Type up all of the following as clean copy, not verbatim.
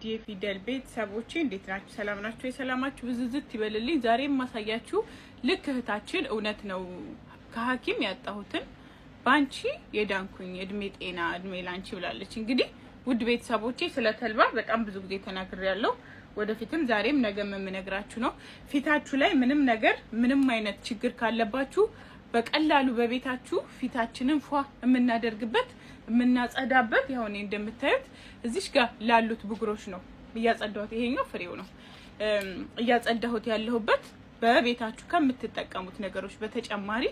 የፊደል ቤተሰቦቼ እንዴት ናችሁ? ሰላም ናችሁ? የሰላማችሁ ብዝዝት ይበልልኝ። ዛሬም ማሳያችሁ ልክ እህታችን እውነት ነው ከሐኪም ያጣሁትን ባንቺ የዳንኩኝ እድሜ ጤና እድሜ ላንቺ ብላለች። እንግዲህ ውድ ቤተሰቦቼ ስለ ተልባ በጣም ብዙ ጊዜ ተናግሬያለሁ። ወደፊትም ዛሬም ነገም የምነግራችሁ ነው። ፊታችሁ ላይ ምንም ነገር ምንም አይነት ችግር ካለባችሁ በቀላሉ በቤታችሁ ፊታችንን ፏ የምናደርግበት የምናጸዳበት ያው እኔ እንደምታዩት እዚሽ ጋር ላሉት ብጉሮች ነው እያጸዳሁት። ይሄኛው ፍሬው ነው እያጸዳሁት ያለሁበት በቤታችሁ ከምትጠቀሙት ነገሮች በተጨማሪ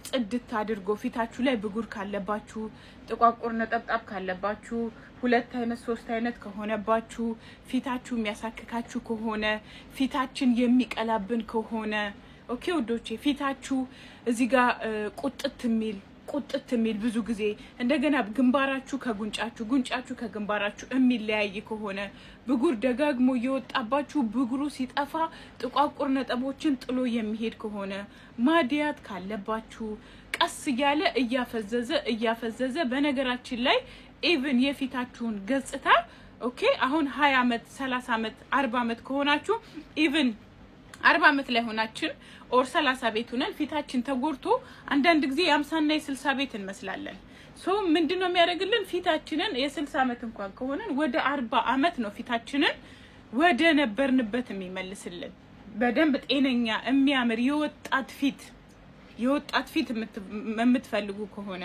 ጽድት አድርጎ ፊታችሁ ላይ ብጉር ካለባችሁ ጥቋቁር ነጠብጣብ ካለባችሁ ሁለት አይነት ሶስት አይነት ከሆነባችሁ ፊታችሁ የሚያሳክካችሁ ከሆነ ፊታችን የሚቀላብን ከሆነ ኦኬ ውዶቼ ፊታችሁ እዚህ ጋር ቁጥት የሚል ብዙ ጊዜ እንደገና ግንባራችሁ ከጉንጫችሁ ጉንጫችሁ ከግንባራችሁ የሚለያይ ከሆነ ብጉር ደጋግሞ እየወጣባችሁ ብጉሩ ሲጠፋ ጥቋቁር ነጥቦችን ጥሎ የሚሄድ ከሆነ ማዲያት ካለባችሁ ቀስ እያለ እያፈዘዘ በነገራችን ላይ ኢቭን የፊታችሁን ገጽታ ኦኬ አሁን 20 አመት 30 አመት 40 አመት ከሆናችሁ ኢቭን 40 አመት ላይ ሆናችን ኦር 30 ቤት ሆነን ፊታችን ተጎርቶ አንዳንድ ጊዜ የ50 እና የ60 ቤት እንመስላለን። ሶ ምንድነው የሚያደርግልን ፊታችንን የ60 አመት እንኳን ከሆነን ወደ 40 አመት ነው ፊታችንን ወደ ነበርንበት የሚመልስልን። በደንብ ጤነኛ የሚያምር የወጣት ፊት የምትፈልጉ ከሆነ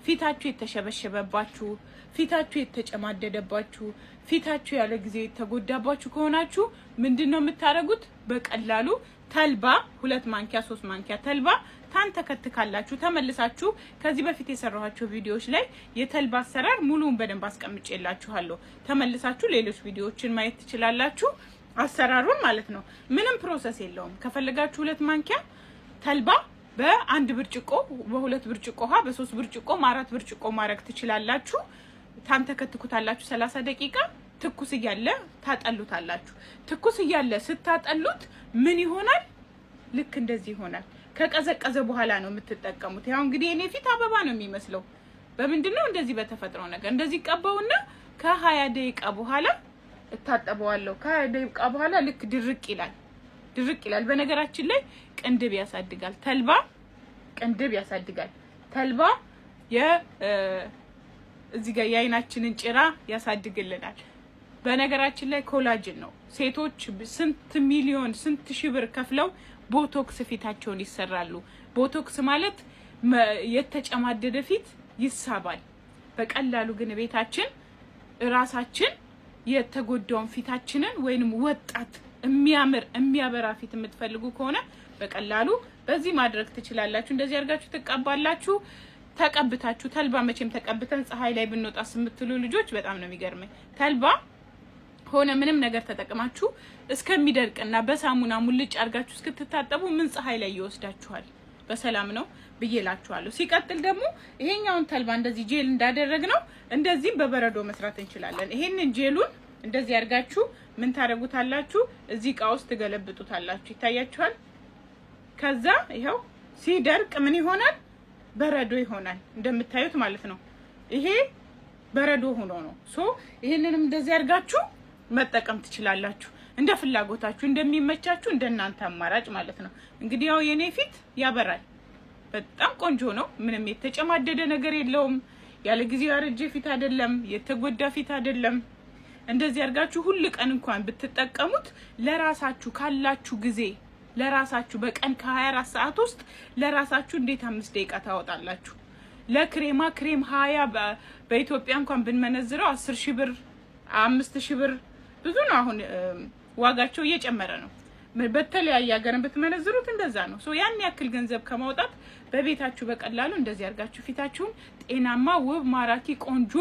ፊታችሁ የተሸበሸበባችሁ ፊታችሁ የተጨማደደባችሁ ፊታችሁ ያለ ጊዜ የተጎዳባችሁ ከሆናችሁ ምንድነው የምታረጉት? በቀላሉ ተልባ 2 ማንኪያ 3 ማንኪያ ተልባ ታንተከትካላችሁ። ተመልሳችሁ ከዚህ በፊት የሰራኋቸው ቪዲዮዎች ላይ የተልባ አሰራር ሙሉውን በደንብ አስቀምጬላችኋለሁ። ተመልሳችሁ ሌሎች ቪዲዮዎችን ማየት ትችላላችሁ። አሰራሩን ማለት ነው። ምንም ፕሮሰስ የለውም። ከፈለጋችሁ 2 ማንኪያ ተልባ በ1 ብርጭቆ በ2 ብርጭቆ ውሃ በ3 ብርጭቆ 4 ብርጭቆ ማረግ ትችላላችሁ። ታንተከትኩታላችሁ 30 ደቂቃ ትኩስ እያለ ታጠሉታላችሁ። ትኩስ እያለ ስታጠሉት ምን ይሆናል? ልክ እንደዚህ ይሆናል። ከቀዘቀዘ በኋላ ነው የምትጠቀሙት። ያው እንግዲህ እኔ ፊት አበባ ነው የሚመስለው። በምንድነው እንደዚህ በተፈጥሮ ነገር እንደዚህ ቀባውና ከ20 ደቂቃ በኋላ እታጠበዋለሁ። ከ20 ደቂቃ በኋላ ልክ ድርቅ ይላል። በነገራችን ላይ ቅንድብ ያሳድጋል። ተልባ ቅንድብ ያሳድጋል። ተልባ እዚህ ጋር የአይናችንን ጭራ ያሳድግልናል። በነገራችን ላይ ኮላጅን ነው። ሴቶች ስንት ሚሊዮን ስንት ሺህ ብር ከፍለው ቦቶክስ ፊታቸውን ይሰራሉ። ቦቶክስ ማለት የተጨማደደ ፊት ይሳባል። በቀላሉ ግን ቤታችን ራሳችን የተጎዳውን ፊታችንን ወይንም ወጣት የሚያበራ ፊት የምትፈልጉ ከሆነ በቀላሉ በዚህ ማድረግ ትችላላችሁ። እንደዚህ አድርጋችሁ ትቀባላችሁ። ተቀብታችሁ ተልባ መቼም ተቀብተን ፀሐይ ላይ ብንወጣስ የምትሉ ልጆች በጣም ነው የሚገርመኝ። ተልባ ሆነ ምንም ነገር ተጠቅማችሁ እስከሚደርቅና በሳሙና ሙልጭ አድርጋችሁ እስክትታጠቡ ምን ፀሐይ ላይ ይወስዳችኋል? በሰላም ነው ብዬላችኋለሁ። ሲቀጥል ደግሞ ይሄኛውን ተልባ እንደዚህ ጄል እንዳደረግነው እንደዚህም በበረዶ መስራት እንችላለን። ይሄንን ጄሉን እንደዚህ አድርጋችሁ ምን ታረጉታላችሁ? እዚህ እቃ ውስጥ ትገለብጡታላችሁ። ይታያችኋል። ከዛ ይሄው ሲደርቅ ምን ይሆናል? በረዶ ይሆናል። እንደምታዩት ማለት ነው። ይሄ በረዶ ሆኖ ነው። ሶ ይሄንንም እንደዚህ አድርጋችሁ መጠቀም ትችላላችሁ። እንደ ፍላጎታችሁ እንደሚመቻችሁ እንደናንተ አማራጭ ማለት ነው። እንግዲህ ያው የኔ ፊት ያበራል። በጣም ቆንጆ ነው። ምንም የተጨማደደ ነገር የለውም። ያለ ጊዜው ያረጀ ፊት አይደለም። የተጎዳ ፊት አይደለም። እንደዚህ አድርጋችሁ ሁሉ ቀን እንኳን ብትጠቀሙት ለራሳችሁ ካላችሁ ጊዜ ለራሳችሁ በቀን ከ24 ሰዓት ውስጥ ለራሳችሁ እንዴት 5 ደቂቃ ታወጣላችሁ? ለክሬም 20 በኢትዮጵያ እንኳን ብንመነዝረው 10,000 ብር 5,000 ብር ብዙ ነው። አሁን ዋጋቸው እየጨመረ ነው። በተለያየ ሀገርን ብትመነዝሩት እንደዛ ነው። ሶ ያን ያክል ገንዘብ ከማውጣት በቤታችሁ በቀላሉ እንደዚህ አድርጋችሁ ፊታችሁን ጤናማ ውብ ማራኪ ቆንጆ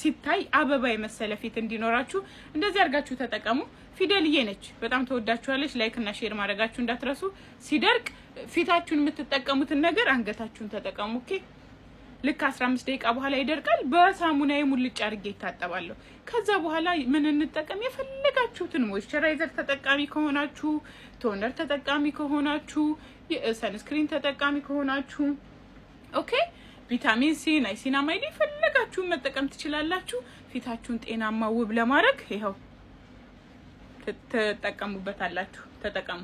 ሲታይ አበባ የመሰለ ፊት እንዲኖራችሁ እንደዚህ አድርጋችሁ ተጠቀሙ። ፊደልዬ ነች። በጣም ተወዳችኋለች። ላይክ እና ሼር ማድረጋችሁ እንዳትረሱ። ሲደርቅ ፊታችሁን የምትጠቀሙትን ነገር አንገታችሁን ተጠቀሙ። ኦኬ ልክ 15 ደቂቃ በኋላ ይደርቃል። በሳሙናዬ ሙልጭ አድርጌ ይታጠባለሁ። ከዛ በኋላ ምን እንጠቀም? የፈለጋችሁትን ሞይስቸራይዘር ተጠቃሚ ከሆናችሁ፣ ቶነር ተጠቃሚ ከሆናችሁ፣ የሰንስክሪን ተጠቃሚ ከሆናችሁ ኦኬ ቪታሚን ሲ፣ ናይሲናማይድ ፈለጋችሁን መጠቀም ትችላላችሁ። ፊታችሁን ጤናማ ውብ ለማድረግ ይሄው ተጠቀሙበታላችሁ። ተጠቀሙ።